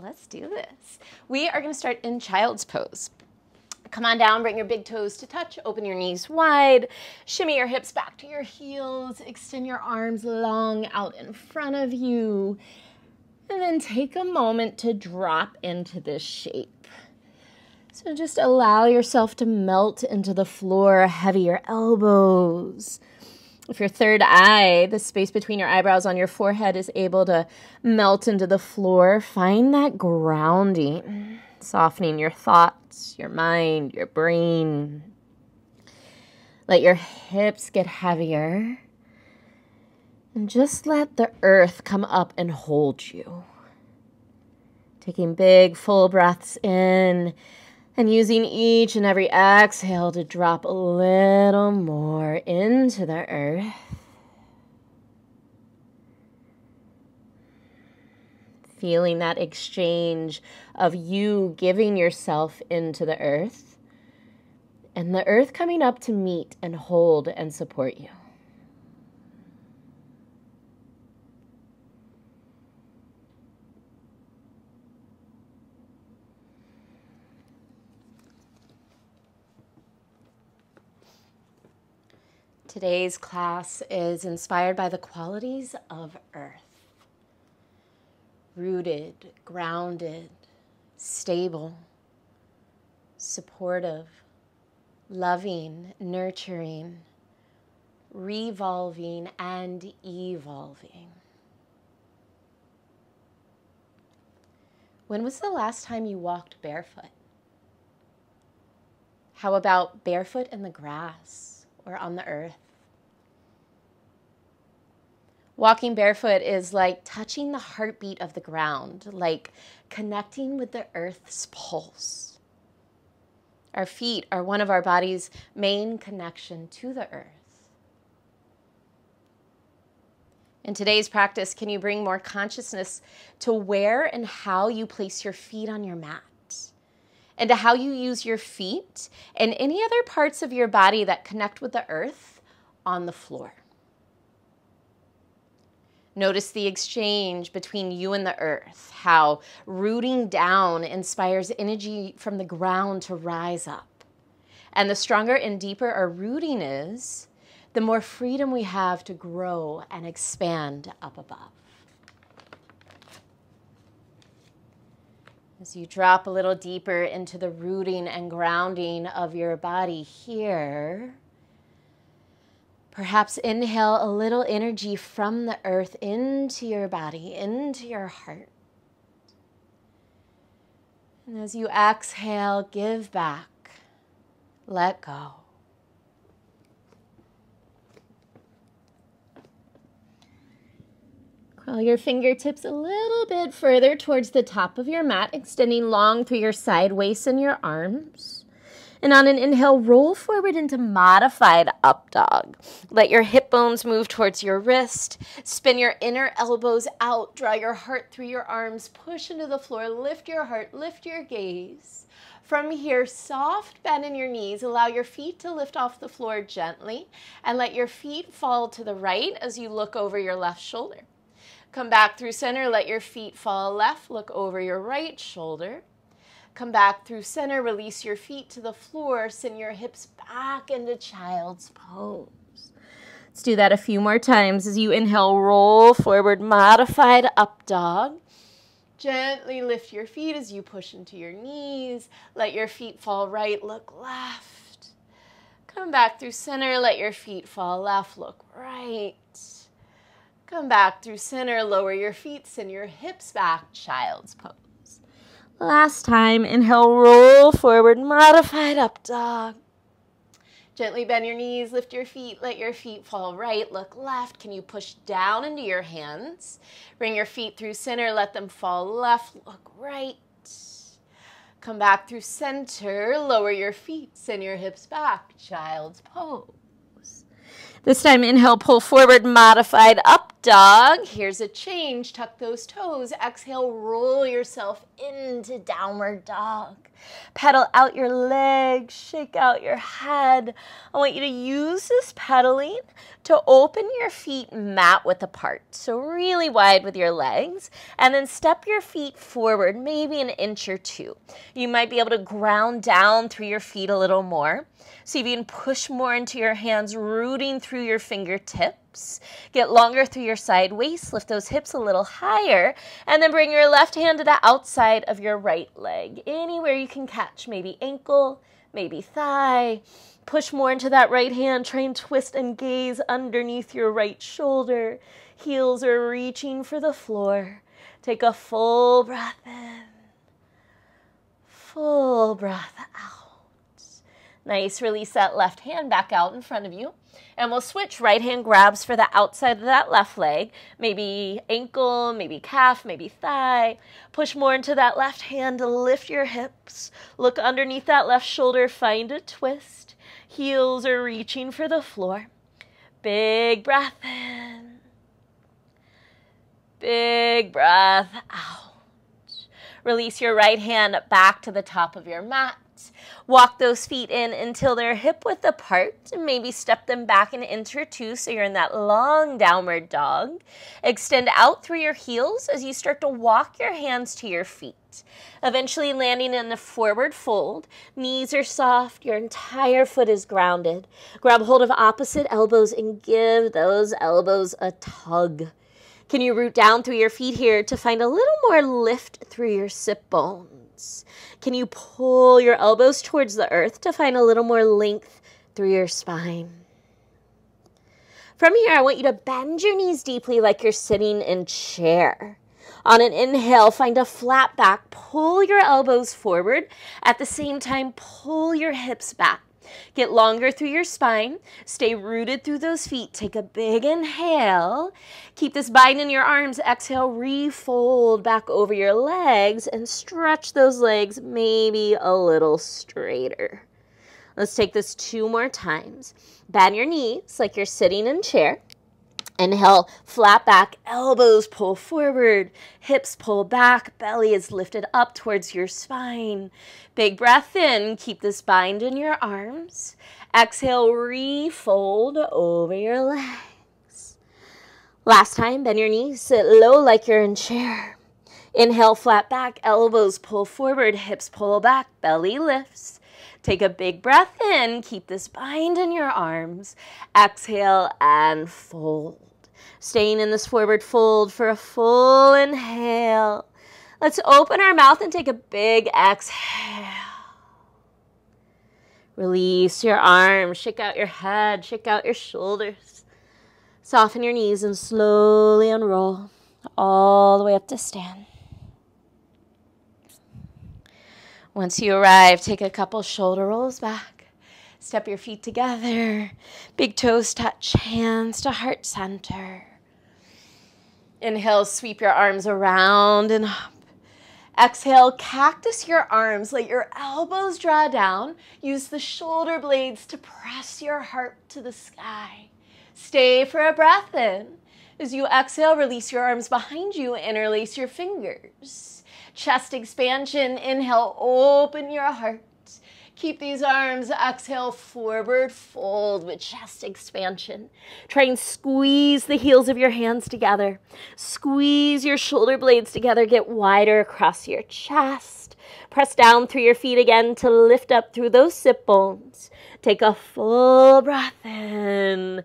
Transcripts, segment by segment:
let's do this. We are going to start in child's pose. Come on down, bring your big toes to touch, open your knees wide, shimmy your hips back to your heels, extend your arms long out in front of you, and then take a moment to drop into this shape. So just allow yourself to melt into the floor, heavier elbows. If your third eye, the space between your eyebrows on your forehead, is able to melt into the floor, find that grounding, softening your thoughts, your mind, your brain. Let your hips get heavier, and just let the earth come up and hold you. Taking big, full breaths in, and using each and every exhale to drop a little more into the earth. Feeling that exchange of you giving yourself into the earth and the earth coming up to meet and hold and support you. Today's class is inspired by the qualities of earth. Rooted, grounded, stable, supportive, loving, nurturing, revolving, and evolving. When was the last time you walked barefoot? How about barefoot in the grass or on the earth? Walking barefoot is like touching the heartbeat of the ground, like connecting with the earth's pulse. Our feet are one of our body's main connection to the earth. In today's practice, can you bring more consciousness to where and how you place your feet on your mat, and to how you use your feet and any other parts of your body that connect with the earth on the floor? Notice the exchange between you and the earth, how rooting down inspires energy from the ground to rise up. And the stronger and deeper our rooting is, the more freedom we have to grow and expand up above. As you drop a little deeper into the rooting and grounding of your body here, perhaps inhale a little energy from the earth into your body, into your heart. And as you exhale, give back, let go. Curl your fingertips a little bit further towards the top of your mat, extending long through your side waist and your arms. And on an inhale, roll forward into modified up dog. Let your hip bones move towards your wrist. Spin your inner elbows out. Draw your heart through your arms. Push into the floor. Lift your heart. Lift your gaze. From here, soft bend in your knees. Allow your feet to lift off the floor gently. And let your feet fall to the right as you look over your left shoulder. Come back through center. Let your feet fall left. Look over your right shoulder. Come back through center, release your feet to the floor, send your hips back into child's pose. Let's do that a few more times. As you inhale, roll forward, modified up dog. Gently lift your feet as you push into your knees. Let your feet fall right, look left. Come back through center, let your feet fall left, look right. Come back through center, lower your feet, send your hips back, child's pose. Last time, inhale, roll forward, modified up dog. Gently bend your knees, lift your feet, let your feet fall right, look left. Can you push down into your hands? Bring your feet through center, let them fall left, look right. Come back through center, lower your feet, send your hips back, child's pose. This time, inhale, pull forward, modified up dog. Here's a change. Tuck those toes. Exhale, roll yourself into downward dog. Pedal out your legs, shake out your head. I want you to use this pedaling to open your feet mat width apart. So really wide with your legs, and then step your feet forward, maybe an inch or two. You might be able to ground down through your feet a little more. See if you can push more into your hands, rooting through your fingertips. Get longer through your side waist, lift those hips a little higher, and then bring your left hand to the outside of your right leg. Anywhere you can catch, maybe ankle, maybe thigh. Push more into that right hand, try and twist and gaze underneath your right shoulder. Heels are reaching for the floor. Take a full breath in, full breath out. Nice, release that left hand back out in front of you. And we'll switch right hand grabs for the outside of that left leg. Maybe ankle, maybe calf, maybe thigh. Push more into that left hand to lift your hips. Look underneath that left shoulder, find a twist. Heels are reaching for the floor. Big breath in. Big breath out. Release your right hand back to the top of your mat. Walk those feet in until they're hip width apart, and maybe step them back an inch or two so you're in that long downward dog. Extend out through your heels as you start to walk your hands to your feet, eventually landing in a forward fold. Knees are soft, your entire foot is grounded. Grab hold of opposite elbows and give those elbows a tug. Can you root down through your feet here to find a little more lift through your sit bones? Can you pull your elbows towards the earth to find a little more length through your spine? From here, I want you to bend your knees deeply like you're sitting in chair. On an inhale, find a flat back. Pull your elbows forward. At the same time, pull your hips back. Get longer through your spine. Stay rooted through those feet. Take a big inhale. Keep this bind in your arms. Exhale, refold back over your legs and stretch those legs maybe a little straighter. Let's take this 2 more times. Bend your knees like you're sitting in chair. Inhale, flat back, elbows pull forward, hips pull back, belly is lifted up towards your spine. Big breath in, keep this bind in your arms. Exhale, refold over your legs. Last time, bend your knees, sit low like you're in chair. Inhale, flat back, elbows pull forward, hips pull back, belly lifts. Take a big breath in, keep this bind in your arms. Exhale and fold. Staying in this forward fold for a full inhale. Let's open our mouth and take a big exhale. Release your arms, shake out your head, shake out your shoulders. Soften your knees and slowly unroll all the way up to stand. Once you arrive, take a couple shoulder rolls back. Step your feet together. Big toes touch, hands to heart center. Inhale, sweep your arms around and up. Exhale, cactus your arms. Let your elbows draw down. Use the shoulder blades to press your heart to the sky. Stay for a breath in. As you exhale, release your arms behind you. Interlace your fingers. Chest expansion. Inhale, open your heart. Keep these arms. Exhale, forward fold with chest expansion. Try and squeeze the heels of your hands together. Squeeze your shoulder blades together. Get wider across your chest. Press down through your feet again to lift up through those sit bones. Take a full breath in.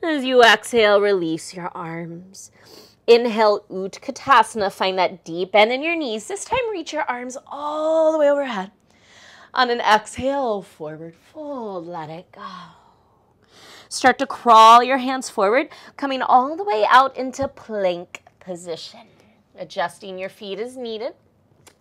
As you exhale, release your arms. Inhale, Utkatasana. Find that deep bend in your knees. This time, reach your arms all the way overhead. On an exhale, forward fold, let it go. Start to crawl your hands forward, coming all the way out into plank position. Adjusting your feet as needed.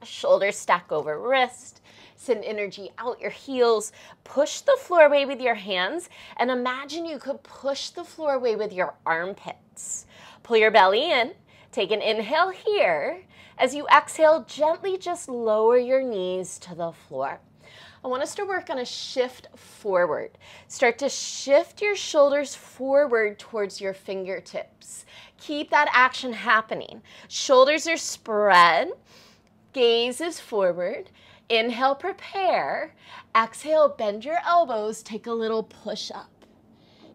Shoulders stack over wrist. Send energy out your heels. Push the floor away with your hands, and imagine you could push the floor away with your armpits. Pull your belly in. Take an inhale here. As you exhale, gently just lower your knees to the floor. I want us to work on a shift forward. Start to shift your shoulders forward towards your fingertips. Keep that action happening. Shoulders are spread. Gaze is forward. Inhale, prepare. Exhale, bend your elbows. Take a little push up.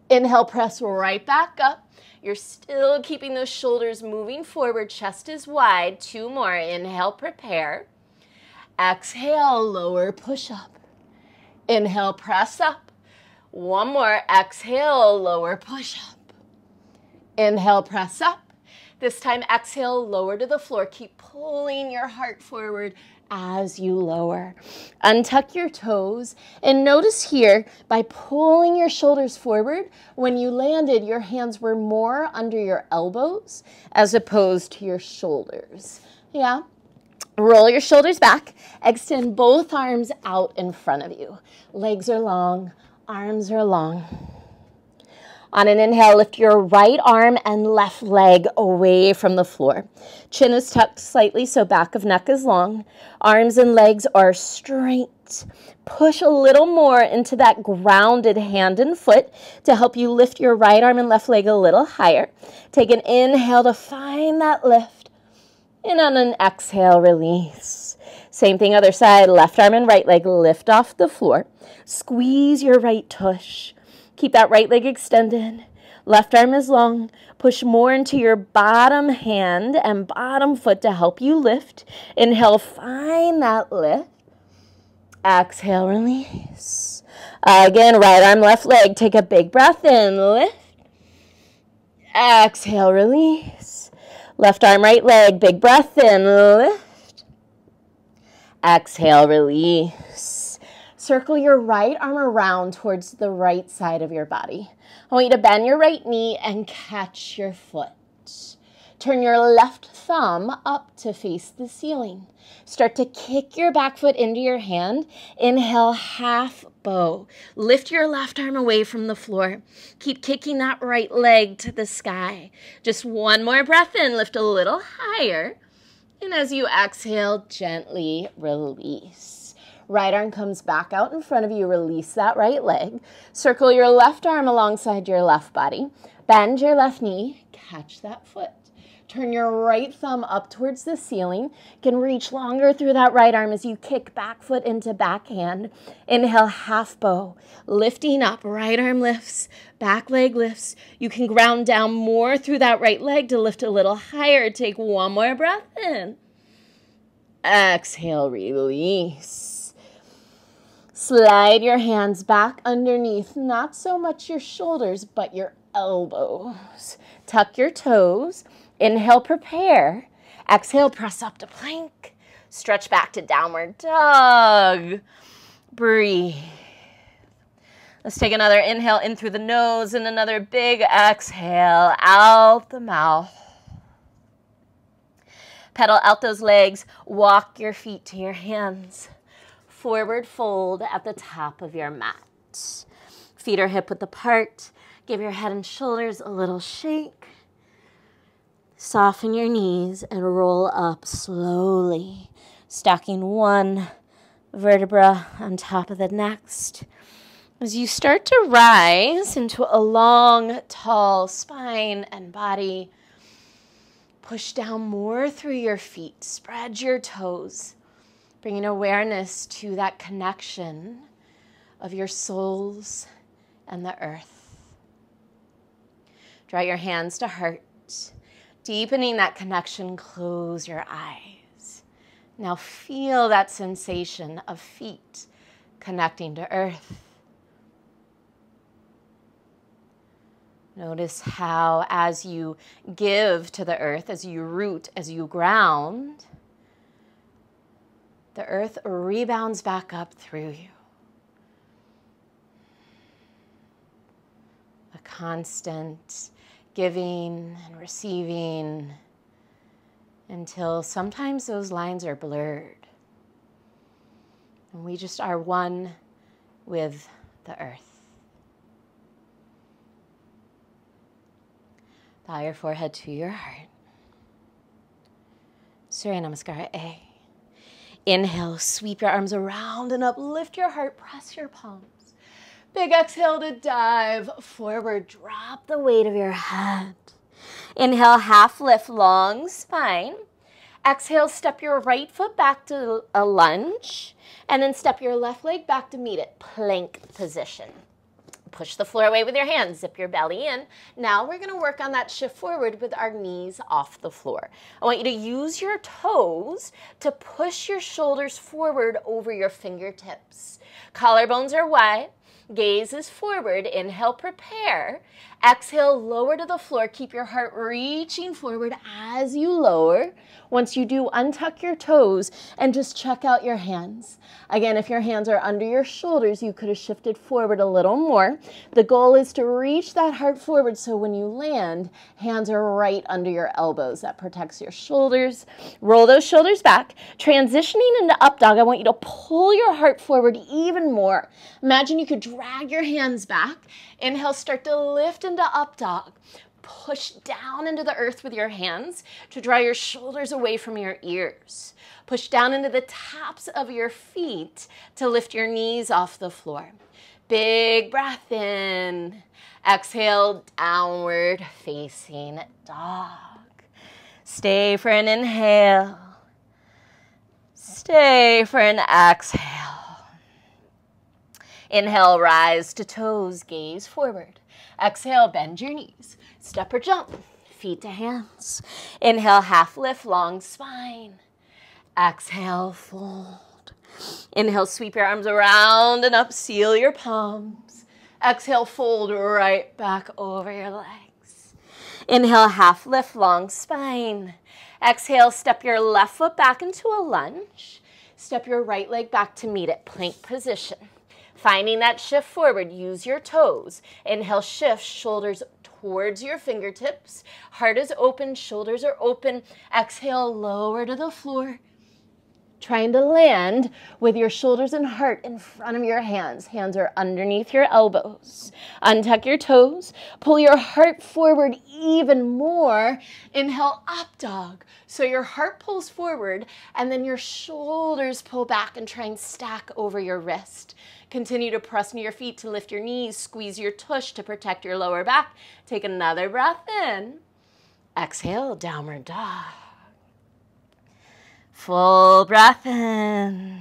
Inhale, press right back up. You're still keeping those shoulders moving forward. Chest is wide. 2 more. Inhale, prepare. Exhale, lower, push up. Inhale, press up. 1 more. Exhale, lower, push up. Inhale, press up. This time, exhale, lower to the floor. Keep pulling your heart forward as you lower. Untuck your toes. And notice here, by pulling your shoulders forward, when you landed, your hands were more under your elbows as opposed to your shoulders. Yeah? Roll your shoulders back. Extend both arms out in front of you. Legs are long. Arms are long. On an inhale, lift your right arm and left leg away from the floor. Chin is tucked slightly so back of neck is long. Arms and legs are straight. Push a little more into that grounded hand and foot to help you lift your right arm and left leg a little higher. Take an inhale to find that lift. And on an exhale, release. Same thing, other side. Left arm and right leg lift off the floor. Squeeze your right tush. Keep that right leg extended. Left arm is long. Push more into your bottom hand and bottom foot to help you lift. Inhale, find that lift. Exhale, release. Again, right arm, left leg. Take a big breath in. Lift. Exhale, release. Left arm, right leg. Big breath in. Lift. Exhale, release. Circle your right arm around towards the right side of your body. I want you to bend your right knee and catch your foot. Turn your left thumb up to face the ceiling. Start to kick your back foot into your hand. Inhale, half bow. Lift your left arm away from the floor. Keep kicking that right leg to the sky. Just 1 more breath in. Lift a little higher. And as you exhale, gently release. Right arm comes back out in front of you. Release that right leg. Circle your left arm alongside your left body. Bend your left knee. Catch that foot. Turn your right thumb up towards the ceiling. You can reach longer through that right arm as you kick back foot into back hand. Inhale, half bow. Lifting up. Right arm lifts. Back leg lifts. You can ground down more through that right leg to lift a little higher. Take 1 more breath in. Exhale, release. Slide your hands back underneath, not so much your shoulders, but your elbows. Tuck your toes. Inhale, prepare. Exhale, press up to plank. Stretch back to downward dog. Breathe. Let's take another inhale in through the nose and another big exhale out the mouth. Pedal out those legs. Walk your feet to your hands. Forward fold at the top of your mat. Feet are hip width apart. Give your head and shoulders a little shake. Soften your knees and roll up slowly, stacking 1 vertebra on top of the next. As you start to rise into a long, tall spine and body, push down more through your feet. Spread your toes. Bringing awareness to that connection of your souls and the earth. Draw your hands to heart. Deepening that connection, close your eyes. Now feel that sensation of feet connecting to earth. Notice how as you give to the earth, as you root, as you ground, the earth rebounds back up through you. A constant giving and receiving until sometimes those lines are blurred. And we just are one with the earth. Bow your forehead to your heart. Surya Namaskara A. Inhale, sweep your arms around and up, lift your heart, press your palms. Big exhale to dive forward, drop the weight of your head. Inhale, half lift, long spine. Exhale, step your right foot back to a lunge, and then step your left leg back to meet it, plank position. Push the floor away with your hands, zip your belly in. Now we're gonna work on that shift forward with our knees off the floor. I want you to use your toes to push your shoulders forward over your fingertips. Collarbones are wide, gaze is forward. Inhale, prepare. Exhale, lower to the floor. Keep your heart reaching forward as you lower. Once you do, untuck your toes and just check out your hands. Again, if your hands are under your shoulders, you could have shifted forward a little more. The goal is to reach that heart forward so when you land, hands are right under your elbows. That protects your shoulders. Roll those shoulders back. Transitioning into up dog, I want you to pull your heart forward even more. Imagine you could drag your hands back. Inhale, start to lift into up dog. Push down into the earth with your hands to draw your shoulders away from your ears. Push down into the tops of your feet to lift your knees off the floor. Big breath in. Exhale, downward facing dog. Stay for an inhale. Stay for an exhale. Inhale, rise to toes, gaze forward. Exhale, bend your knees. Step or jump, feet to hands. Inhale, half lift, long spine. Exhale, fold. Inhale, sweep your arms around and up, seal your palms. Exhale, fold right back over your legs. Inhale, half lift, long spine. Exhale, step your left foot back into a lunge. Step your right leg back to meet it, plank position. Finding that shift forward, use your toes. Inhale, shift, shoulders towards your fingertips. Heart is open, shoulders are open. Exhale, lower to the floor. Trying to land with your shoulders and heart in front of your hands. Hands are underneath your elbows. Untuck your toes. Pull your heart forward even more. Inhale, up dog. So your heart pulls forward and then your shoulders pull back and try and stack over your wrist. Continue to press into your feet to lift your knees. Squeeze your tush to protect your lower back. Take another breath in. Exhale, downward dog. Full breath in.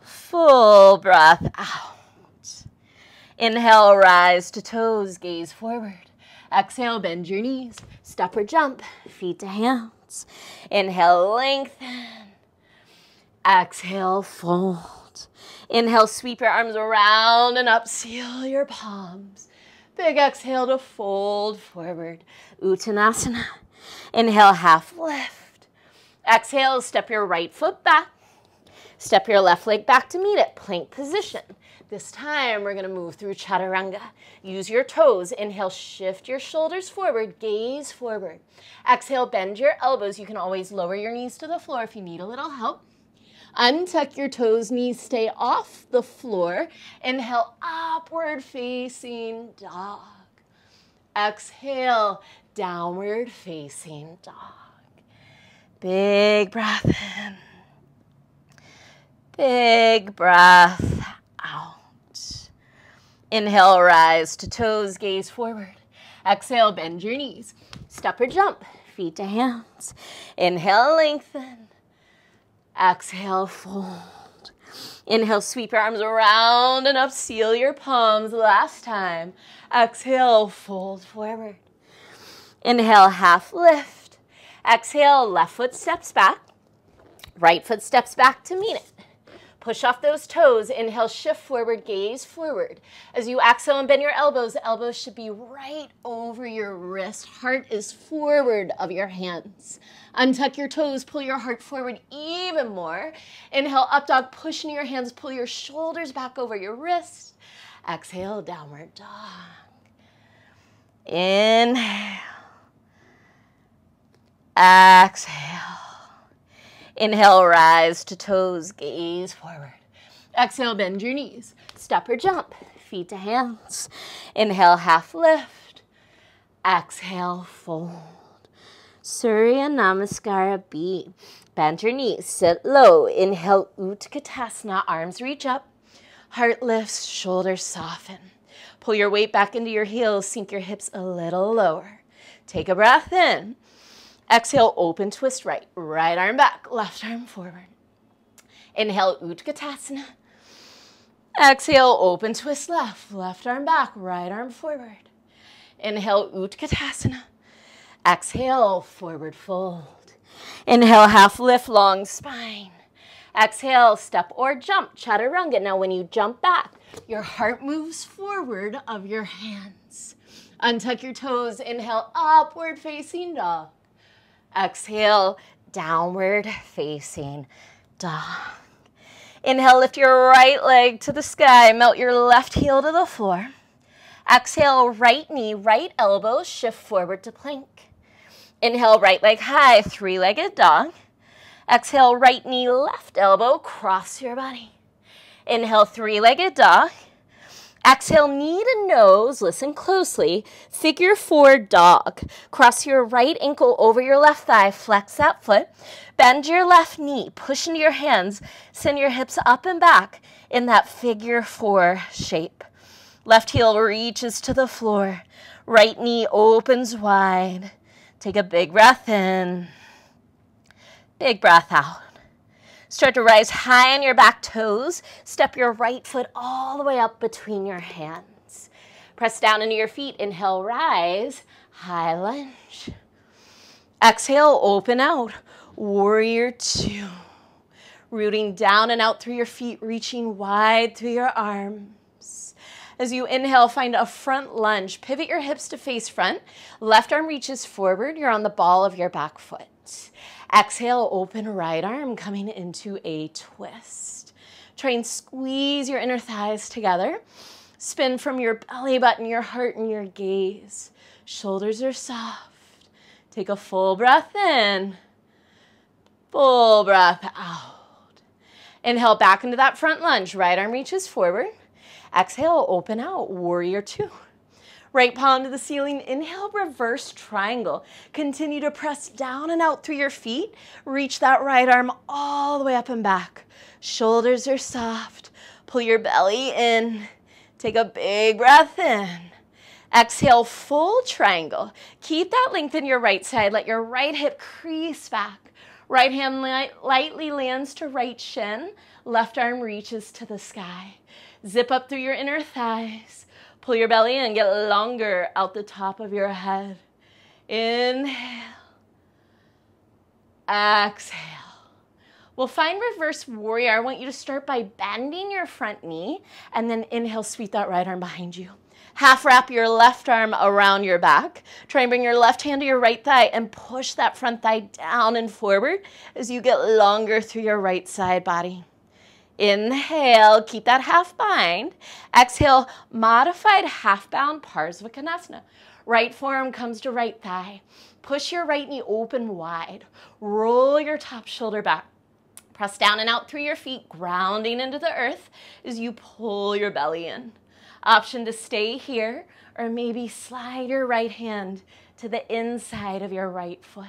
Full breath out. Inhale, rise to toes, gaze forward. Exhale, bend your knees. Step or jump, feet to hands. Inhale, lengthen. Exhale, fold. Inhale, sweep your arms around and up, seal your palms. Big exhale to fold forward. Uttanasana. Inhale, half lift. Exhale, step your right foot back. Step your left leg back to meet it, plank position. This time, we're gonna move through chaturanga. Use your toes. Inhale, shift your shoulders forward, gaze forward. Exhale, bend your elbows. You can always lower your knees to the floor if you need a little help. Untuck your toes, knees stay off the floor. Inhale, upward facing dog. Exhale, downward facing dog. Big breath in. Big breath out. Inhale, rise to toes, gaze forward. Exhale, bend your knees. Step or jump, feet to hands. Inhale, lengthen. Exhale, fold. Inhale, sweep your arms around and up, seal your palms. Last time. Exhale, fold forward. Inhale, half lift. Exhale, left foot steps back. Right foot steps back to meet it. Push off those toes. Inhale, shift forward, gaze forward. As you exhale and bend your elbows, elbows should be right over your wrist. Heart is forward of your hands. Untuck your toes, pull your heart forward even more. Inhale, up dog, push into your hands, pull your shoulders back over your wrist. Exhale, downward dog. Inhale. Exhale. Inhale, rise to toes, gaze forward. Exhale, bend your knees. Step or jump, feet to hands. Inhale, half lift. Exhale, fold. Surya Namaskara B. Bend your knees, sit low. Inhale, Utkatasana, arms reach up. Heart lifts, shoulders soften. Pull your weight back into your heels, sink your hips a little lower. Take a breath in. Exhale, open twist right. Right arm back, left arm forward. Inhale, Utkatasana. Exhale, open twist left. Left arm back, right arm forward. Inhale, Utkatasana. Exhale, forward fold. Inhale, half lift, long spine. Exhale, step or jump, chaturanga. Now when you jump back, your heart moves forward of your hands. Untuck your toes. Inhale, upward facing dog. Exhale, downward facing dog. Inhale, lift your right leg to the sky. Melt your left heel to the floor. Exhale, right knee, right elbow, shift forward to plank. Inhale, right leg high, three-legged dog. Exhale, right knee, left elbow, cross your body. Inhale, three-legged dog. Exhale, knee to nose, listen closely, figure four dog. Cross your right ankle over your left thigh, flex that foot. Bend your left knee, push into your hands, send your hips up and back in that figure four shape. Left heel reaches to the floor. Right knee opens wide. Take a big breath in. Big breath out. Start to rise high on your back toes. Step your right foot all the way up between your hands. Press down into your feet. Inhale, rise. High lunge. Exhale, open out. Warrior two. Rooting down and out through your feet, reaching wide through your arms. As you inhale, find a front lunge. Pivot your hips to face front. Left arm reaches forward. You're on the ball of your back foot. Exhale, open right arm coming into a twist. Try and squeeze your inner thighs together. Spin from your belly button, your heart, and your gaze. Shoulders are soft. Take a full breath in. Full breath out. Inhale back into that front lunge. Right arm reaches forward. Exhale, open out, warrior two. Right palm to the ceiling. Inhale, reverse triangle. Continue to press down and out through your feet. Reach that right arm all the way up and back. Shoulders are soft. Pull your belly in. Take a big breath in. Exhale, full triangle. Keep that length in your right side. Let your right hip crease back. Right hand lightly lands to right shin. Left arm reaches to the sky. Zip up through your inner thighs. Pull your belly in, get longer out the top of your head. Inhale. Exhale. We'll find reverse warrior. I want you to start by bending your front knee and then inhale, sweep that right arm behind you. Half wrap your left arm around your back. Try and bring your left hand to your right thigh and push that front thigh down and forward as you get longer through your right side body. Inhale, keep that half bind. Exhale, modified half bound Parsvakonasana. Right forearm comes to right thigh. Push your right knee open wide. Roll your top shoulder back. Press down and out through your feet, grounding into the earth as you pull your belly in. Option to stay here or maybe slide your right hand to the inside of your right foot.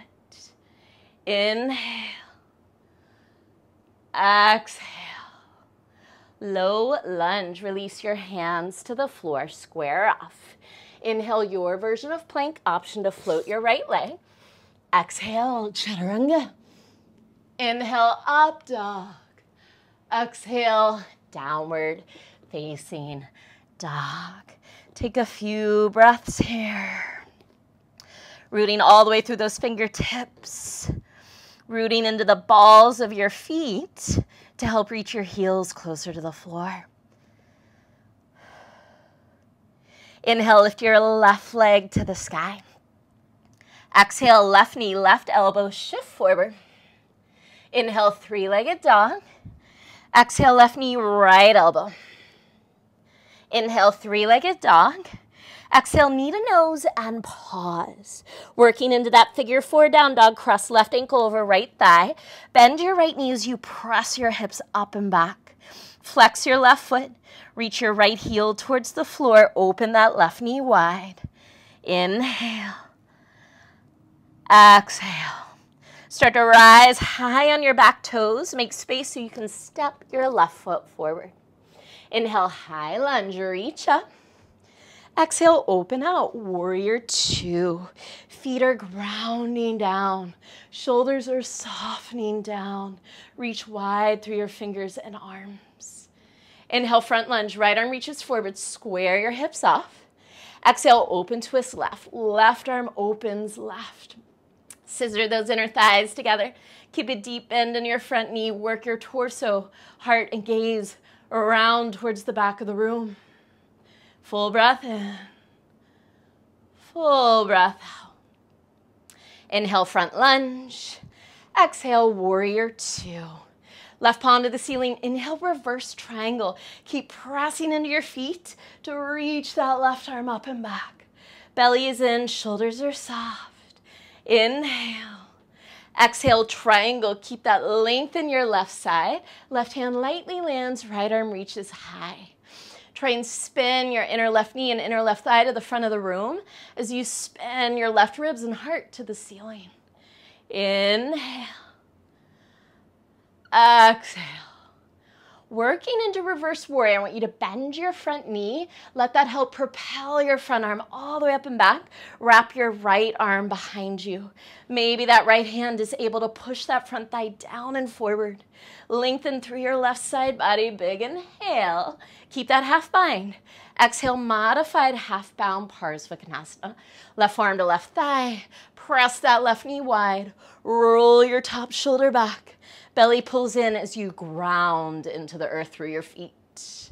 Inhale. Exhale. Low lunge, release your hands to the floor, square off. Inhale your version of plank, option to float your right leg. Exhale, chaturanga. Inhale, up dog. Exhale, downward facing dog. Take a few breaths here. Rooting all the way through those fingertips. Rooting into the balls of your feet to help reach your heels closer to the floor. Inhale, lift your left leg to the sky. Exhale, left knee, left elbow, shift forward. Inhale, three-legged dog. Exhale, left knee, right elbow. Inhale, three-legged dog. Exhale, knee to nose and pause. Working into that figure four down dog, cross left ankle over right thigh. Bend your right knee as you press your hips up and back. Flex your left foot. Reach your right heel towards the floor. Open that left knee wide. Inhale. Exhale. Start to rise high on your back toes. Make space so you can step your left foot forward. Inhale, high lunge, reach up. Exhale, open out, warrior two. Feet are grounding down. Shoulders are softening down. Reach wide through your fingers and arms. Inhale, front lunge, right arm reaches forward, square your hips off. Exhale, open twist left. Left arm opens left. Scissor those inner thighs together. Keep a deep bend in your front knee. Work your torso, heart, and gaze around towards the back of the room. Full breath in. Full breath out. Inhale, front lunge. Exhale, warrior two. Left palm to the ceiling. Inhale, reverse triangle. Keep pressing into your feet to reach that left arm up and back. Belly is in, shoulders are soft. Inhale. Exhale, triangle. Keep that length in your left side. Left hand lightly lands, right arm reaches high. Try and spin your inner left knee and inner left thigh to the front of the room as you spin your left ribs and heart to the ceiling. Inhale. Exhale. Working into reverse warrior, I want you to bend your front knee. Let that help propel your front arm all the way up and back. Wrap your right arm behind you. Maybe that right hand is able to push that front thigh down and forward. Lengthen through your left side body. Big inhale. Keep that half bind. Exhale, modified half bound Parsvakonasana. Left forearm to left thigh. Press that left knee wide. Roll your top shoulder back. Belly pulls in as you ground into the earth through your feet.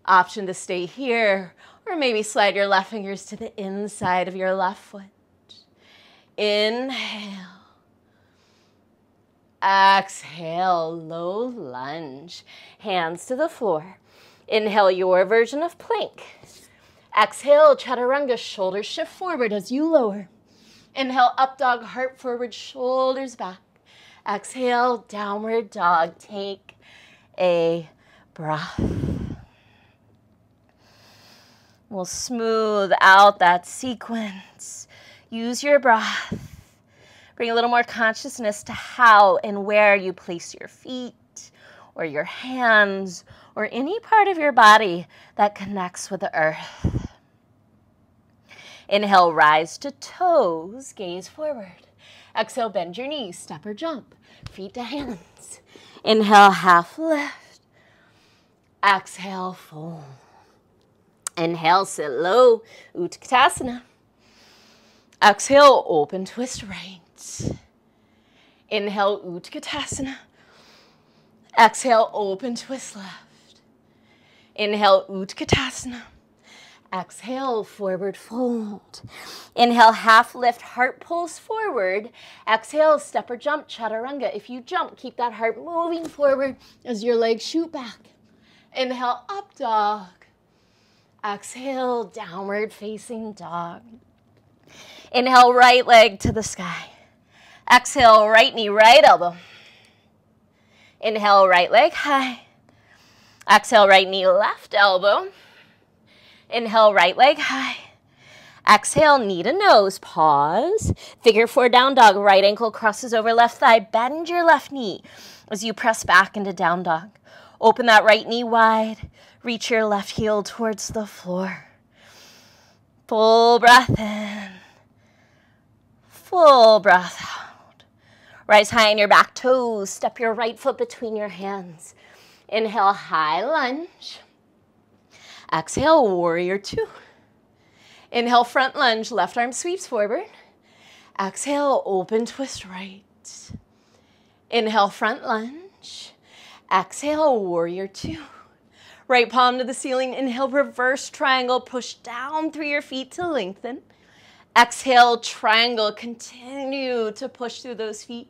Option to stay here, or maybe slide your left fingers to the inside of your left foot. Inhale. Exhale, low lunge. Hands to the floor. Inhale, your version of plank. Exhale, chaturanga, shoulders shift forward as you lower. Inhale, up dog, heart forward, shoulders back. Exhale, downward dog. Take a breath. We'll smooth out that sequence. Use your breath. Bring a little more consciousness to how and where you place your feet or your hands or any part of your body that connects with the earth. Inhale, rise to toes, gaze forward. Exhale, bend your knees, step or jump, feet to hands. Inhale, half lift. Exhale, fold. Inhale, sit low, Utkatasana. Exhale, open twist right. Inhale, Utkatasana. Exhale, open twist left. Inhale, Utkatasana. Exhale, forward fold. Inhale, half lift, heart pulls forward. Exhale, step or jump, chaturanga. If you jump, keep that heart moving forward as your legs shoot back. Inhale, up dog. Exhale, downward facing dog. Inhale, right leg to the sky. Exhale, right knee, right elbow. Inhale, right leg high. Exhale, right knee, left elbow. Inhale, right leg high. Exhale, knee to nose. Pause. Figure four down dog. Right ankle crosses over left thigh. Bend your left knee as you press back into down dog. Open that right knee wide. Reach your left heel towards the floor. Full breath in. Full breath out. Rise high on your back toes. Step your right foot between your hands. Inhale, high lunge. Exhale, warrior two. Inhale, front lunge, left arm sweeps forward. Exhale, open twist right. Inhale, front lunge. Exhale, warrior two. Right palm to the ceiling. Inhale, reverse triangle. Push down through your feet to lengthen. Exhale, triangle. Continue to push through those feet.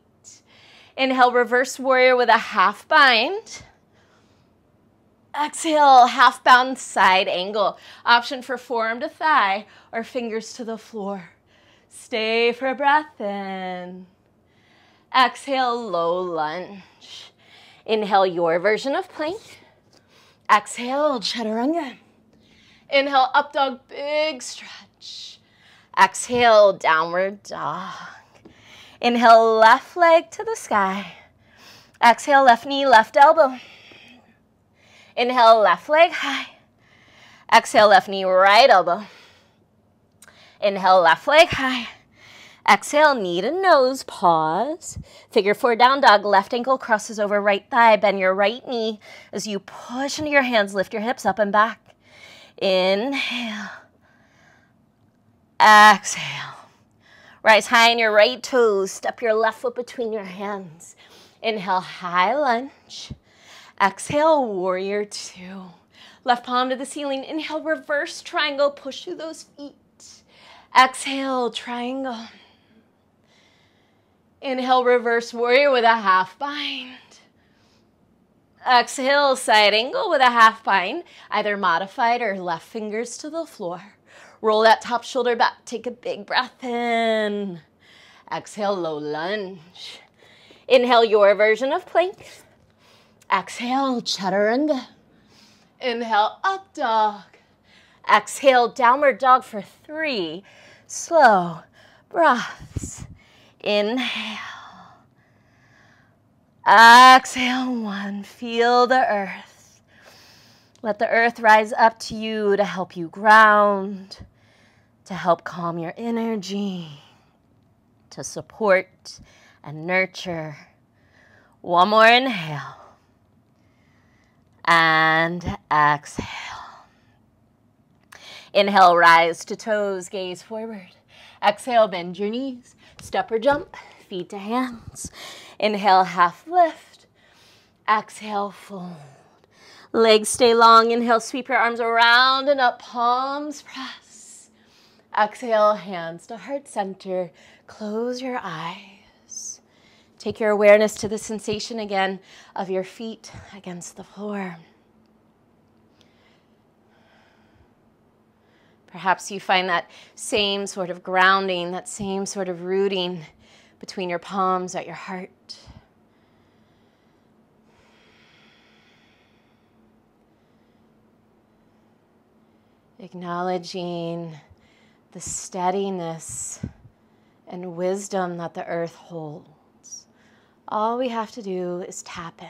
Inhale, reverse warrior with a half bind. Exhale, half bound side angle. Option for forearm to thigh or fingers to the floor. Stay for a breath in. Exhale, low lunge. Inhale, your version of plank. Exhale, chaturanga. Inhale, up dog, big stretch. Exhale, downward dog. Inhale, left leg to the sky. Exhale, left knee, left elbow. Inhale, left leg high. Exhale, left knee, right elbow. Inhale, left leg high. Exhale, knee to nose, pause. Figure 4 down dog, left ankle crosses over right thigh. Bend your right knee as you push into your hands, lift your hips up and back. Inhale. Exhale. Rise high in your right toes. Step your left foot between your hands. Inhale, high lunge. Exhale, warrior 2. Left palm to the ceiling. Inhale, reverse triangle. Push through those feet. Exhale, triangle. Inhale, reverse warrior with a half bind. Exhale, side angle with a half bind, either modified or left fingers to the floor. Roll that top shoulder back. Take a big breath in. Exhale, low lunge. Inhale, your version of plank. Exhale, chaturanga. Inhale, up dog. Exhale, downward dog for 3 slow breaths. Inhale. Exhale, 1. Feel the earth. Let the earth rise up to you to help you ground, to help calm your energy, to support and nurture. 1 more inhale. And exhale. Inhale, rise to toes, gaze forward. Exhale, bend your knees. Step or jump, feet to hands. Inhale, half lift. Exhale, fold. Legs stay long. Inhale, sweep your arms around and up, palms press. Exhale, hands to heart center. Close your eyes. Take your awareness to the sensation again of your feet against the floor. Perhaps you find that same sort of grounding, that same sort of rooting between your palms at your heart. Acknowledging the steadiness and wisdom that the earth holds. All we have to do is tap in.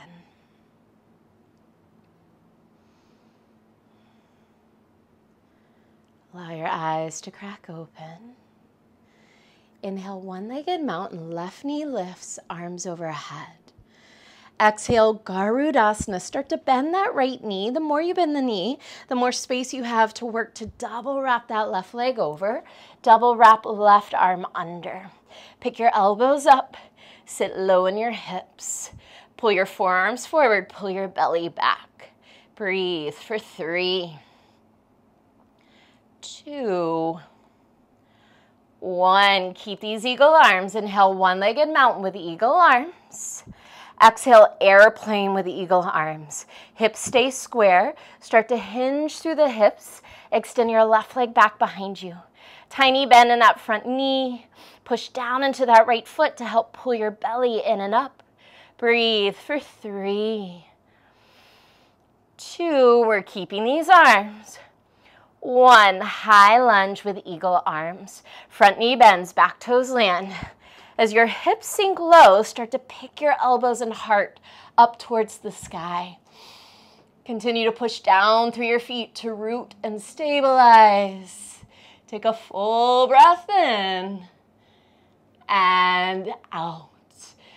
Allow your eyes to crack open. Inhale, one-legged mountain, left knee lifts, arms overhead. Exhale, Garudasana. Start to bend that right knee. The more you bend the knee, the more space you have to work to double wrap that left leg over. Double wrap left arm under. Pick your elbows up. Sit low in your hips. Pull your forearms forward. Pull your belly back. Breathe for 3, 2, 1. Keep these eagle arms. Inhale, one-legged mountain with eagle arms. Exhale, airplane with eagle arms. Hips stay square. Start to hinge through the hips. Extend your left leg back behind you. Tiny bend in that front knee. Push down into that right foot to help pull your belly in and up. Breathe for 3, 2. We're keeping these arms. 1. High lunge with eagle arms. Front knee bends, back toes land. As your hips sink low, start to pick your elbows and heart up towards the sky. Continue to push down through your feet to root and stabilize. Take a full breath in and out.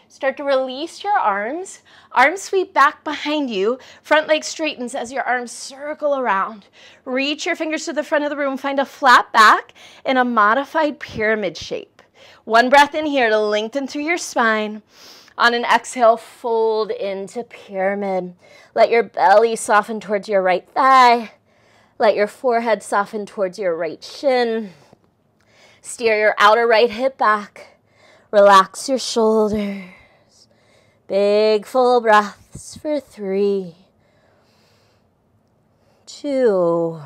Start to release your arms. Arms sweep back behind you. Front leg straightens as your arms circle around. Reach your fingers to the front of the room. Find a flat back in a modified pyramid shape. 1 breath in here to lengthen through your spine. On an exhale, fold into pyramid. Let your belly soften towards your right thigh. Let your forehead soften towards your right shin. Steer your outer right hip back. Relax your shoulders. Big full breaths for 3, 2,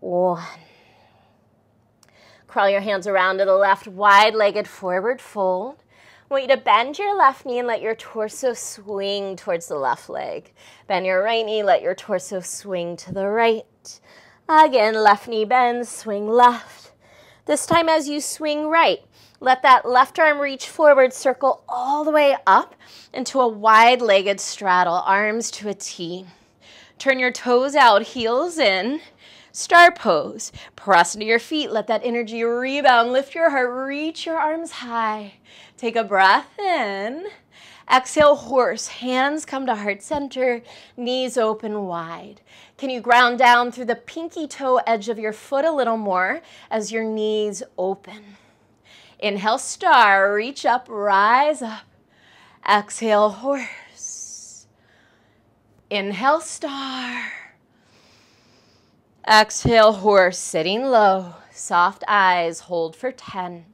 1. Crawl your hands around to the left, wide-legged forward fold. I want you to bend your left knee and let your torso swing towards the left leg. Bend your right knee, let your torso swing to the right. Again, left knee bends, swing left. This time as you swing right, Let that left arm reach forward, circle all the way up into a wide-legged straddle, arms to a T. Turn your toes out, heels in, star pose. Press into your feet, let that energy rebound, lift your heart, reach your arms high. Take a breath in. Exhale, horse, hands come to heart center, knees open wide. Can you ground down through the pinky toe edge of your foot a little more as your knees open? Inhale, star, reach up, rise up. Exhale, horse. Inhale, star. Exhale, horse, sitting low. Soft eyes, hold for 10,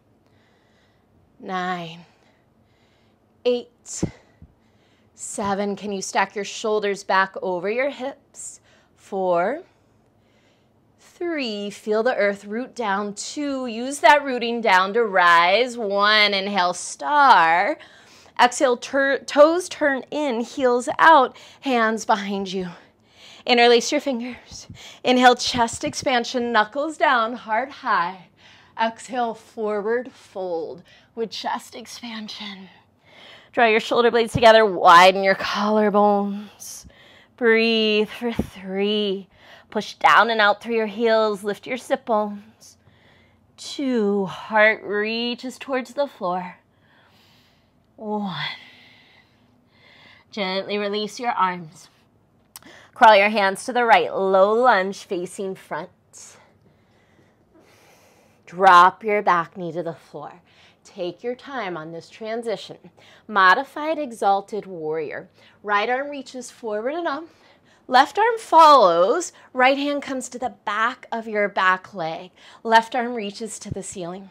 9, 8, 7. Can you stack your shoulders back over your hips? 4, 3, feel the earth root down. 2, use that rooting down to rise. 1, inhale, star. Exhale, toes turn in, heels out, hands behind you. Interlace your fingers. Inhale, chest expansion, knuckles down, heart high. Exhale, forward fold with chest expansion. Draw your shoulder blades together, widen your collarbones. Breathe for 3. Push down and out through your heels, lift your sit bones. 2, heart reaches towards the floor. 1. Gently release your arms. Crawl your hands to the right, low lunge facing front. Drop your back knee to the floor. Take your time on this transition. Modified exalted warrior. Right arm reaches forward and up. Left arm follows. Right hand comes to the back of your back leg. Left arm reaches to the ceiling.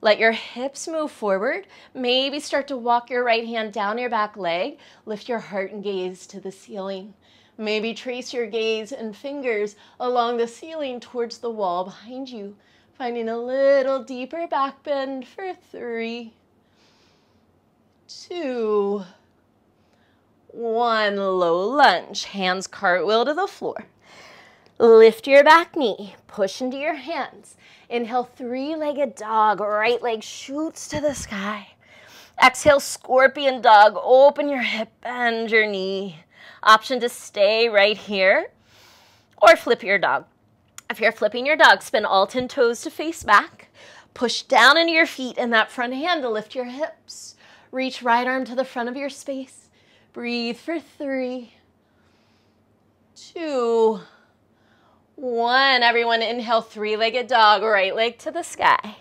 Let your hips move forward. Maybe start to walk your right hand down your back leg. Lift your heart and gaze to the ceiling. Maybe trace your gaze and fingers along the ceiling towards the wall behind you, finding a little deeper back bend for 3, 2, 1. Low lunge, hands cartwheel to the floor. Lift your back knee, push into your hands. Inhale, 3-legged dog, right leg shoots to the sky. Exhale, scorpion dog, open your hip, bend your knee. Option to stay right here or flip your dog. If you're flipping your dog, spin all 10 toes to face back. Push down into your feet and that front hand to lift your hips. Reach right arm to the front of your space. Breathe for 3, 2, 1. Everyone inhale, 3-legged dog, right leg to the sky.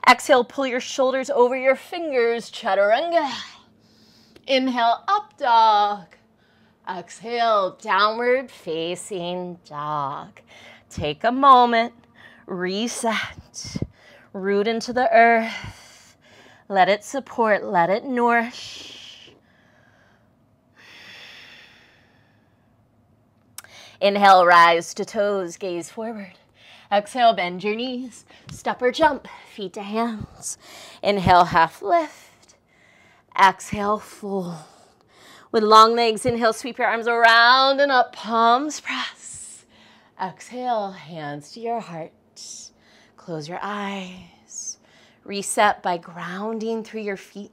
Exhale, pull your shoulders over your fingers, chaturanga. Inhale, up dog. Exhale, downward facing dog. Take a moment, reset, root into the earth. Let it support, let it nourish. Inhale, rise to toes, gaze forward. Exhale, bend your knees, step or jump, feet to hands. Inhale, half lift. Exhale, fold. With long legs, inhale, sweep your arms around and up, palms press. Exhale, hands to your heart. Close your eyes. Reset by grounding through your feet.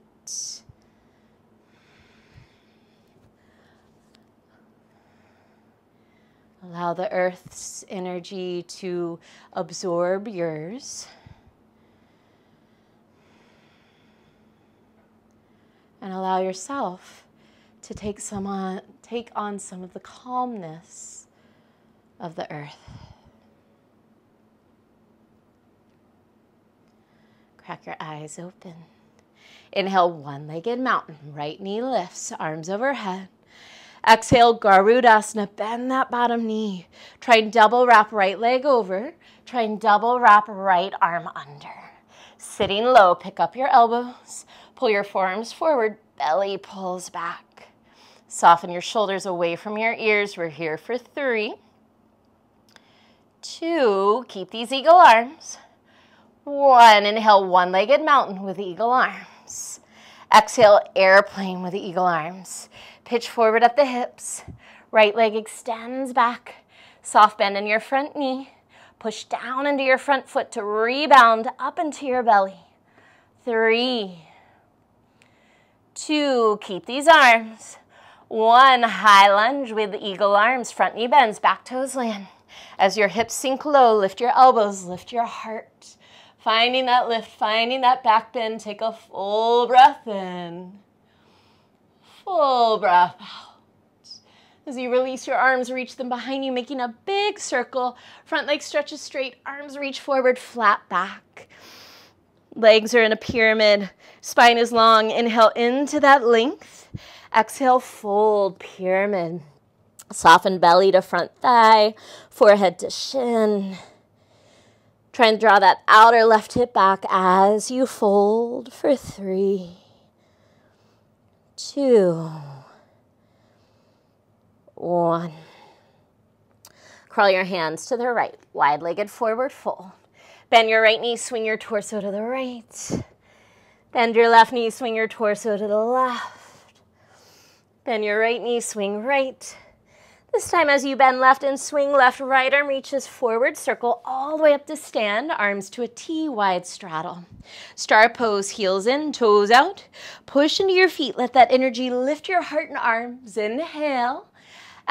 Allow the earth's energy to absorb yours. And allow yourself to take on some of the calmness of the earth. Crack your eyes open. Inhale, 1-legged mountain. Right knee lifts, arms overhead. Exhale, Garudasana. Bend that bottom knee. Try and double wrap right leg over. Try and double wrap right arm under. Sitting low, pick up your elbows. Pull your forearms forward. Belly pulls back. Soften your shoulders away from your ears. We're here for 3, 2, keep these eagle arms. 1, inhale, 1-legged mountain with eagle arms. Exhale, airplane with the eagle arms. Pitch forward at the hips. Right leg extends back. Soft bend in your front knee. Push down into your front foot to rebound up into your belly. 3, 2, keep these arms. 1, high lunge with the eagle arms, front knee bends, back toes land. As your hips sink low, lift your elbows, lift your heart. Finding that lift, finding that back bend. Take a full breath in. Full breath out. As you release your arms, reach them behind you, making a big circle. Front leg stretches straight, arms reach forward, flat back. Legs are in a pyramid, spine is long. Inhale into that length. Exhale, fold, pyramid. Soften belly to front thigh, forehead to shin. Try and draw that outer left hip back as you fold for 3, 2, 1. Crawl your hands to the right, wide-legged forward fold. Bend your right knee, swing your torso to the right. Bend your left knee, swing your torso to the left. Bend your right knee, swing right. This time as you bend left and swing left, right arm reaches forward, circle all the way up to stand, arms to a T, wide straddle. Star pose, heels in, toes out. Push into your feet, let that energy lift your heart and arms. Inhale.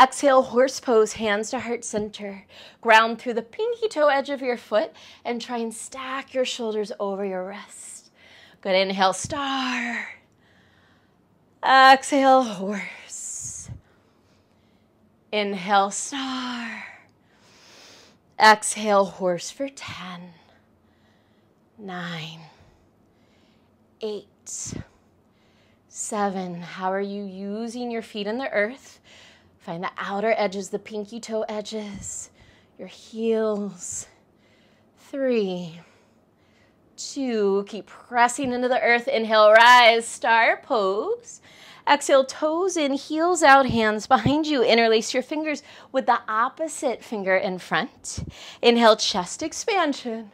Exhale, horse pose, hands to heart center. Ground through the pinky toe edge of your foot and try and stack your shoulders over your wrist. Good, inhale, star. Exhale, horse. Inhale, star. Exhale, horse for 10, 9, 8, 7. How are you using your feet in the earth? Find the outer edges, the pinky toe edges, your heels. 3, 2, keep pressing into the earth. Inhale, rise, star pose. Exhale, toes in, heels out, hands behind you. Interlace your fingers with the opposite finger in front. Inhale, chest expansion.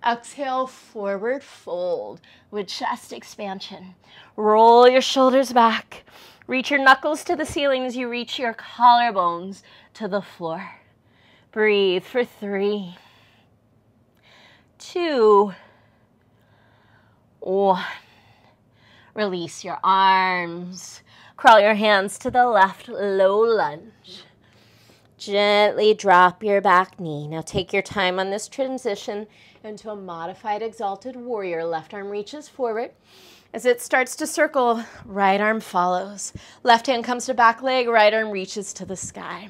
Exhale, forward fold with chest expansion. Roll your shoulders back. Reach your knuckles to the ceiling as you reach your collarbones to the floor. Breathe for 3, 2, 1. Release your arms. Crawl your hands to the left, low lunge. Gently drop your back knee. Now take your time on this transition into a modified exalted warrior. Left arm reaches forward. As it starts to circle, right arm follows. Left hand comes to back leg, right arm reaches to the sky.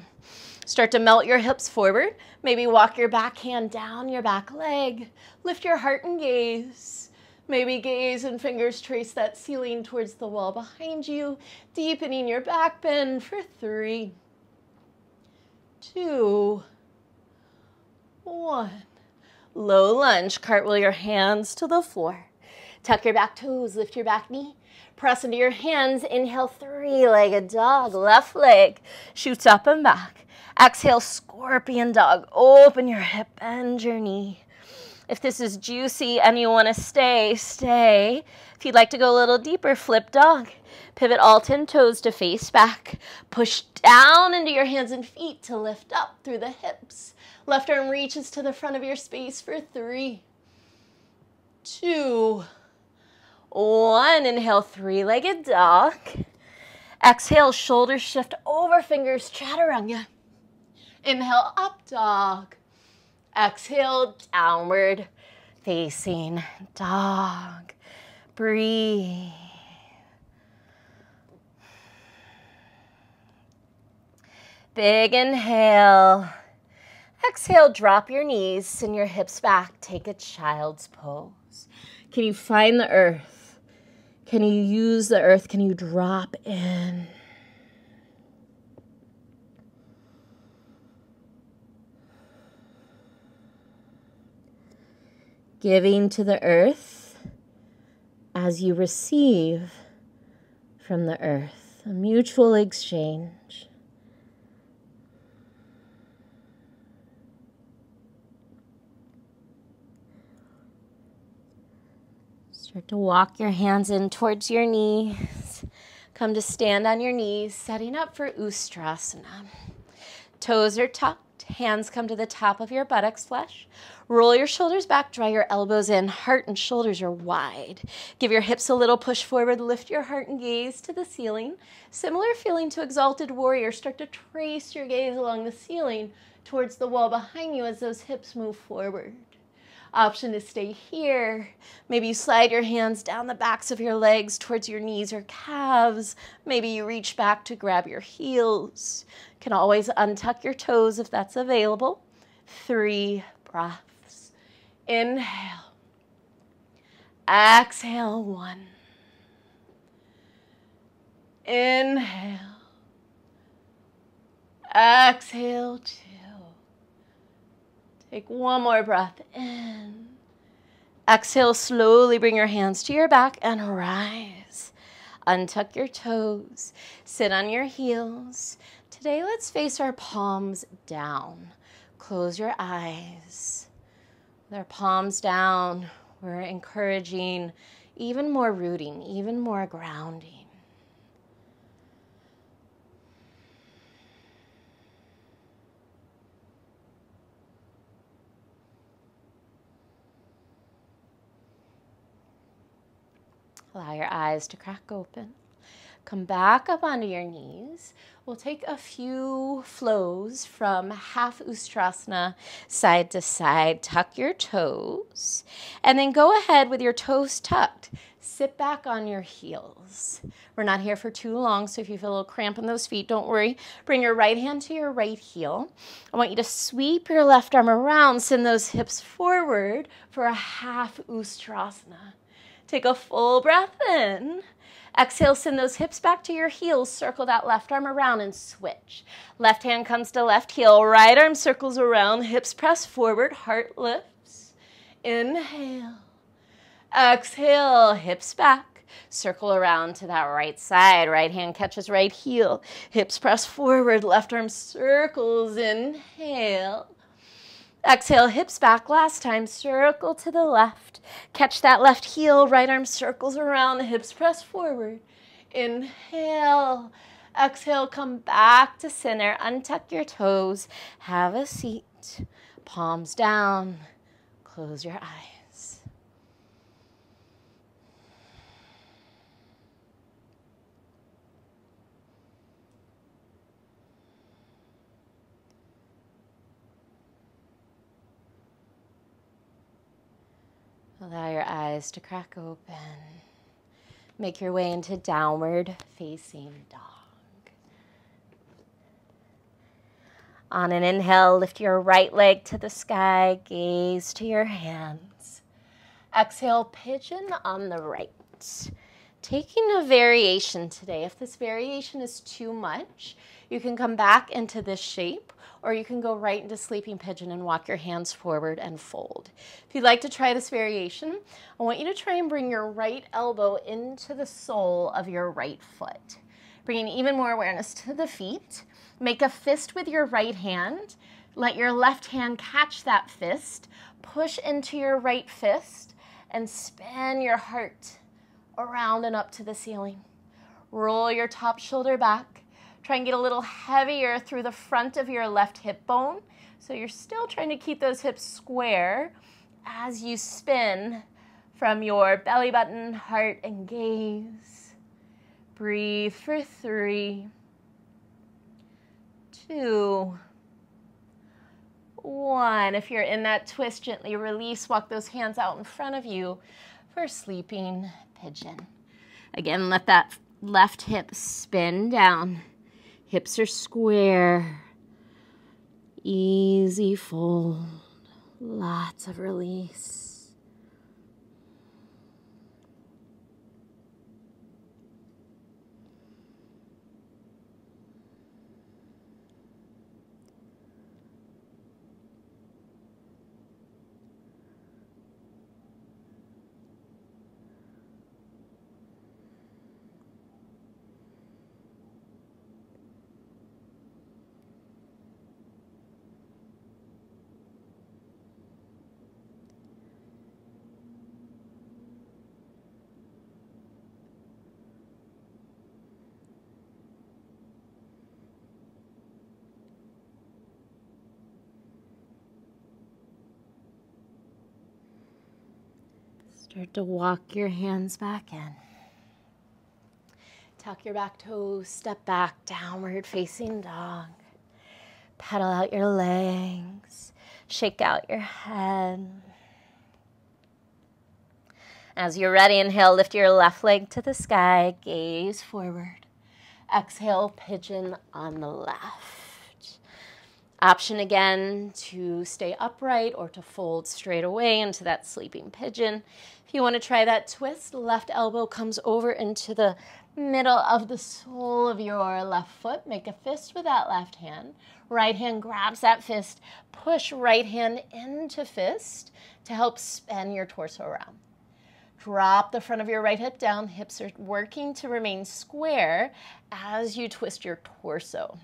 Start to melt your hips forward. Maybe walk your back hand down your back leg. Lift your heart and gaze. Maybe gaze and fingers trace that ceiling towards the wall behind you, deepening your back bend for 3, 2, 1. Low lunge, cartwheel your hands to the floor. Tuck your back toes, lift your back knee. Press into your hands, inhale, 3-legged dog. Left leg shoots up and back. Exhale, scorpion dog. Open your hip, bend your knee. If this is juicy and you want to stay, stay. If you'd like to go a little deeper, flip dog. Pivot all 10 toes to face back. Push down into your hands and feet to lift up through the hips. Left arm reaches to the front of your space for 3, 2, 1. Inhale, 3-legged dog. Exhale, shoulders shift over, fingers chaturanga. Inhale, up dog. Exhale, downward facing dog. Breathe. Big inhale. Exhale, drop your knees, send your hips back. Take a child's pose. Can you find the earth? Can you use the earth? Can you drop in? Giving to the earth as you receive from the earth. A mutual exchange. Start to walk your hands in towards your knees. Come to stand on your knees, setting up for Ustrasana. Toes are tucked. Hands come to the top of your buttocks flesh. Roll your shoulders back, draw your elbows in. Heart and shoulders are wide. Give your hips a little push forward. Lift your heart and gaze to the ceiling. Similar feeling to Exalted Warrior. Start to trace your gaze along the ceiling towards the wall behind you as those hips move forward. Option to stay here. Maybe you slide your hands down the backs of your legs towards your knees or calves. Maybe you reach back to grab your heels. You can always untuck your toes if that's available. 3 breaths. Inhale. Exhale, 1. Inhale. Exhale, 2. Take one more breath in. Exhale, slowly bring your hands to your back and rise. Untuck your toes. Sit on your heels. Today, let's face our palms down. Close your eyes. With our palms down, we're encouraging even more rooting, even more grounding. Allow your eyes to crack open. Come back up onto your knees. We'll take a few flows from half Ustrasana, side to side. Tuck your toes. And then go ahead with your toes tucked. Sit back on your heels. We're not here for too long, so if you feel a little cramp in those feet, don't worry. Bring your right hand to your right heel. I want you to sweep your left arm around. Send those hips forward for a half Ustrasana. Take a full breath in. Exhale, send those hips back to your heels. Circle that left arm around and switch. Left hand comes to left heel. Right arm circles around. Hips press forward. Heart lifts. Inhale. Exhale, hips back. Circle around to that right side. Right hand catches right heel. Hips press forward. Left arm circles. Inhale. Exhale, hips back. Last time, circle to the left. Catch that left heel. Right arm circles around. Hips press forward. Inhale. Exhale, come back to center. Untuck your toes. Have a seat. Palms down. Close your eyes. Allow your eyes to crack open. Make your way into downward facing dog. On an inhale, lift your right leg to the sky, gaze to your hands. Exhale, pigeon on the right. Taking a variation today. If this variation is too much, you can come back into this shape, or you can go right into sleeping pigeon and walk your hands forward and fold. If you'd like to try this variation, I want you to try and bring your right elbow into the sole of your right foot. Bringing even more awareness to the feet. Make a fist with your right hand. Let your left hand catch that fist. Push into your right fist and spin your heart around and up to the ceiling. Roll your top shoulder back. Try and get a little heavier through the front of your left hip bone. So you're still trying to keep those hips square as you spin from your belly button, heart, and gaze. Breathe for 3, 2, 1. If you're in that twist, gently release. Walk those hands out in front of you for sleeping pigeon. Again, let that left hip spin down. Hips are square. Easy fold. Lots of release. Start to walk your hands back in. Tuck your back toes, step back, downward facing dog. Pedal out your legs, shake out your head. As you're ready, inhale, lift your left leg to the sky, gaze forward. Exhale, pigeon on the left. Option again to stay upright or to fold straight away into that sleeping pigeon. If you want to try that twist, left elbow comes over into the middle of the sole of your left foot. Make a fist with that left hand. Right hand grabs that fist. Push right hand into fist to help spin your torso around. Drop the front of your right hip down. Hips are working to remain square as you twist your torso.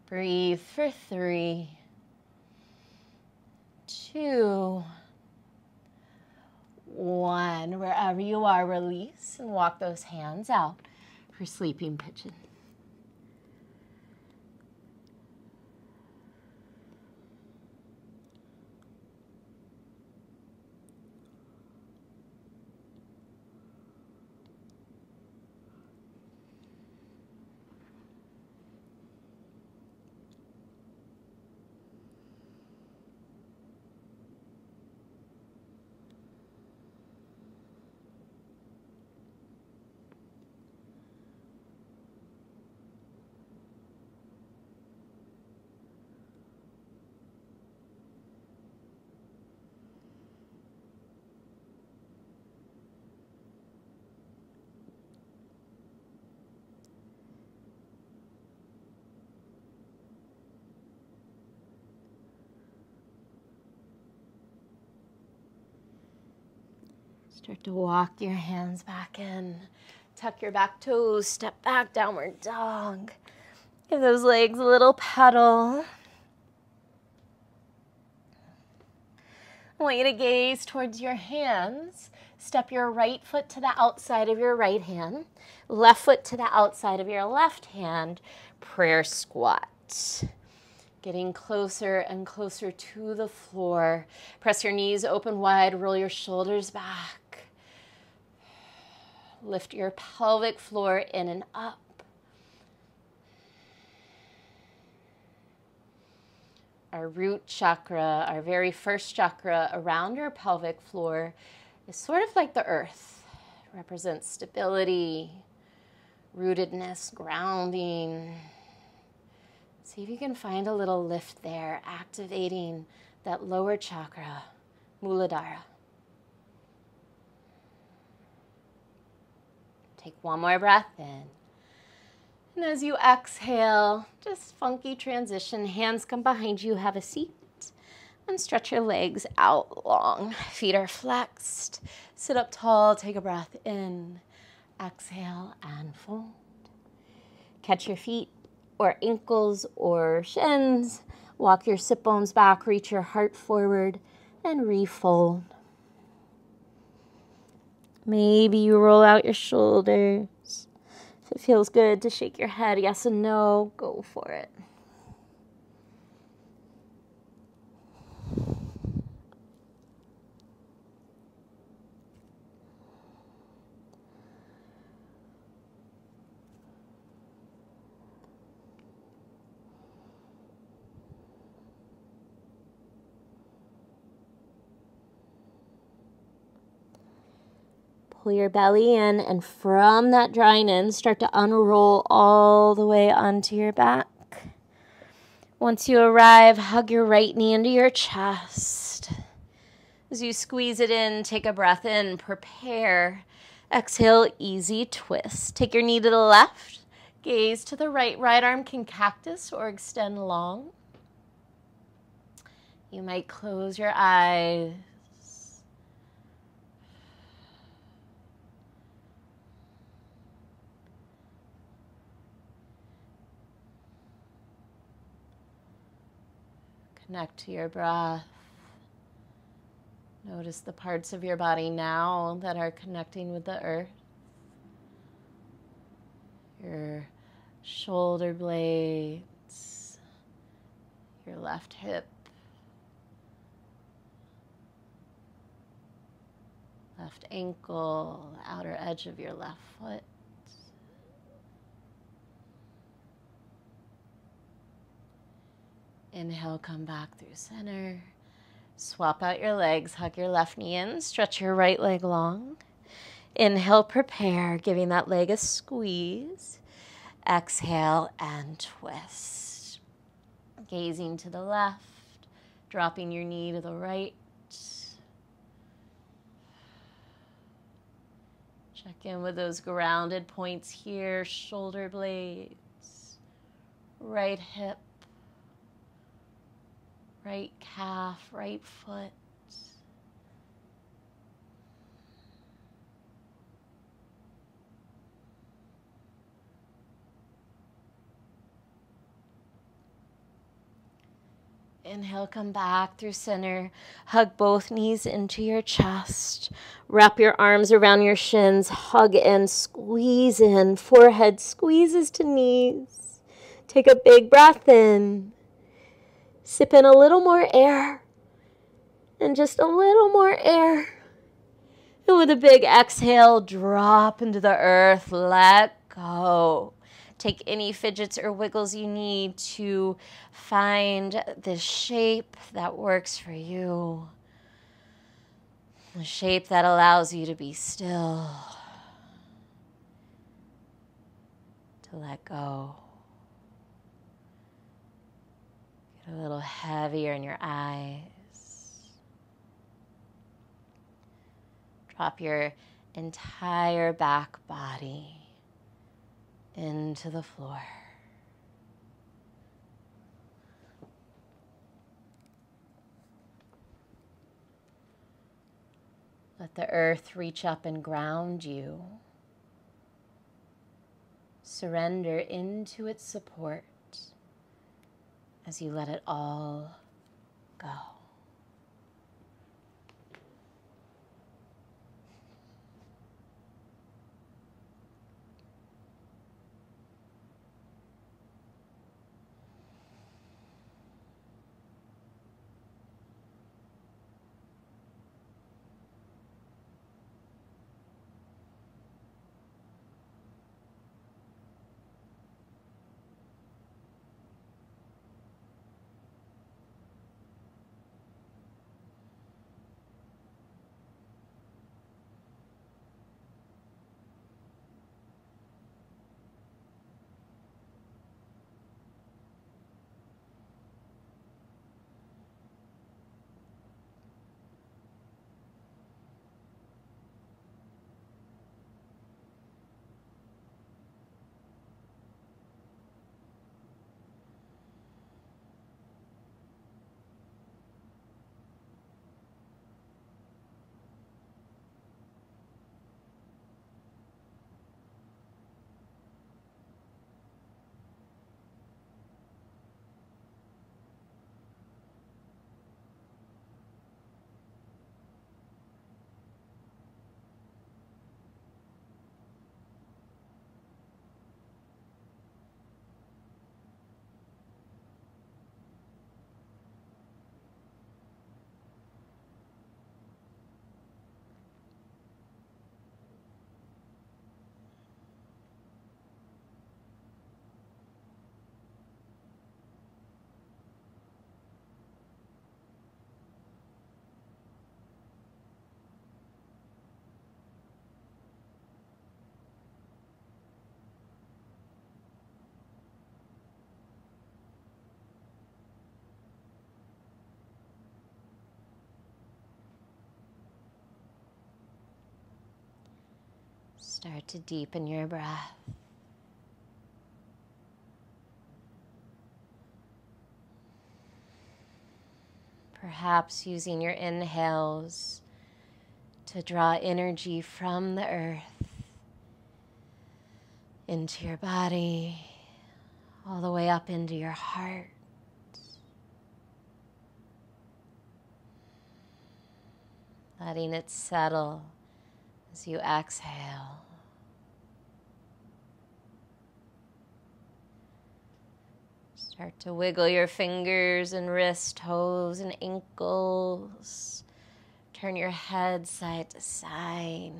Breathe for 3, 2, 1. Wherever you are, release and walk those hands out for sleeping pigeon. Start to walk your hands back in. Tuck your back toes, step back, downward dog. Give those legs a little pedal. I want you to gaze towards your hands. Step your right foot to the outside of your right hand. Left foot to the outside of your left hand. Prayer squat. Getting closer and closer to the floor. Press your knees open wide. Roll your shoulders back. Lift your pelvic floor in and up. Our root chakra, our very first chakra around your pelvic floor, is sort of like the earth. It represents stability, rootedness, grounding. See if you can find a little lift there, activating that lower chakra, Muladhara. Take one more breath in. And as you exhale, just funky transition. Hands come behind you, have a seat. And stretch your legs out long. Feet are flexed. Sit up tall, take a breath in. Exhale and fold. Catch your feet or ankles or shins. Walk your sit bones back, reach your heart forward, and refold. Maybe you roll out your shoulders. If it feels good to shake your head, yes and no, go for it. Pull your belly in, and from that drawing in, start to unroll all the way onto your back. Once you arrive, hug your right knee into your chest. As you squeeze it in, take a breath in, prepare. Exhale, easy twist. Take your knee to the left, gaze to the right. Right arm can cactus or extend long. You might close your eyes. Connect to your breath. Notice the parts of your body now that are connecting with the earth. Your shoulder blades, your left hip, left ankle, the outer edge of your left foot. Inhale, come back through center. Swap out your legs, hug your left knee in, stretch your right leg long. Inhale, prepare, giving that leg a squeeze. Exhale and twist. Gazing to the left, dropping your knee to the right. Check in with those grounded points here, shoulder blades, right hip, right calf, right foot. Inhale, come back through center. Hug both knees into your chest. Wrap your arms around your shins. Hug and squeeze in. Forehead squeezes to knees. Take a big breath in. Sip in a little more air. And just a little more air. And with a big exhale, drop into the earth. Let go. Take any fidgets or wiggles you need to find the shape that works for you. The shape that allows you to be still. To let go. Get a little heavier in your eyes. Drop your entire back body into the floor. Let the earth reach up and ground you. Surrender into its support as you let it all go. Start to deepen your breath. Perhaps using your inhales to draw energy from the earth into your body, all the way up into your heart. Letting it settle as you exhale. Start to wiggle your fingers and wrists, toes and ankles. Turn your head side to side.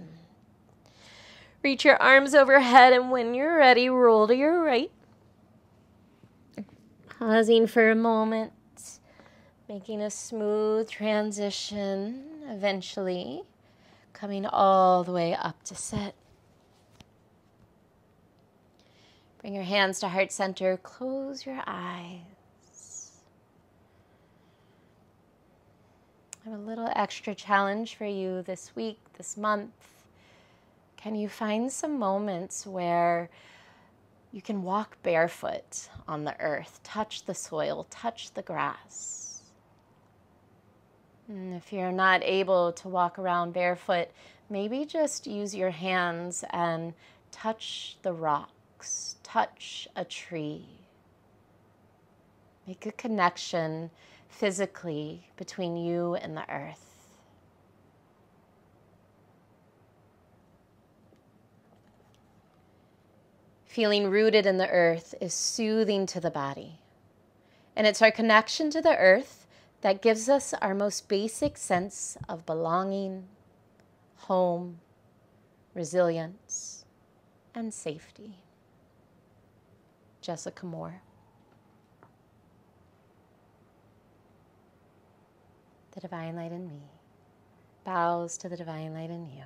Reach your arms overhead, and when you're ready, roll to your right. Pausing for a moment, making a smooth transition, eventually coming all the way up to sit. Bring your hands to heart center. Close your eyes. I have a little extra challenge for you this week, this month. Can you find some moments where you can walk barefoot on the earth, touch the soil, touch the grass? And if you're not able to walk around barefoot, maybe just use your hands and touch the rocks, touch a tree. Make a connection physically between you and the earth. Feeling rooted in the earth is soothing to the body. And it's our connection to the earth that gives us our most basic sense of belonging, home, resilience, and safety. Jessica Moore. The divine light in me bows to the divine light in you.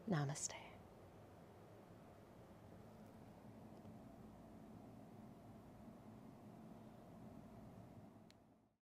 Namaste.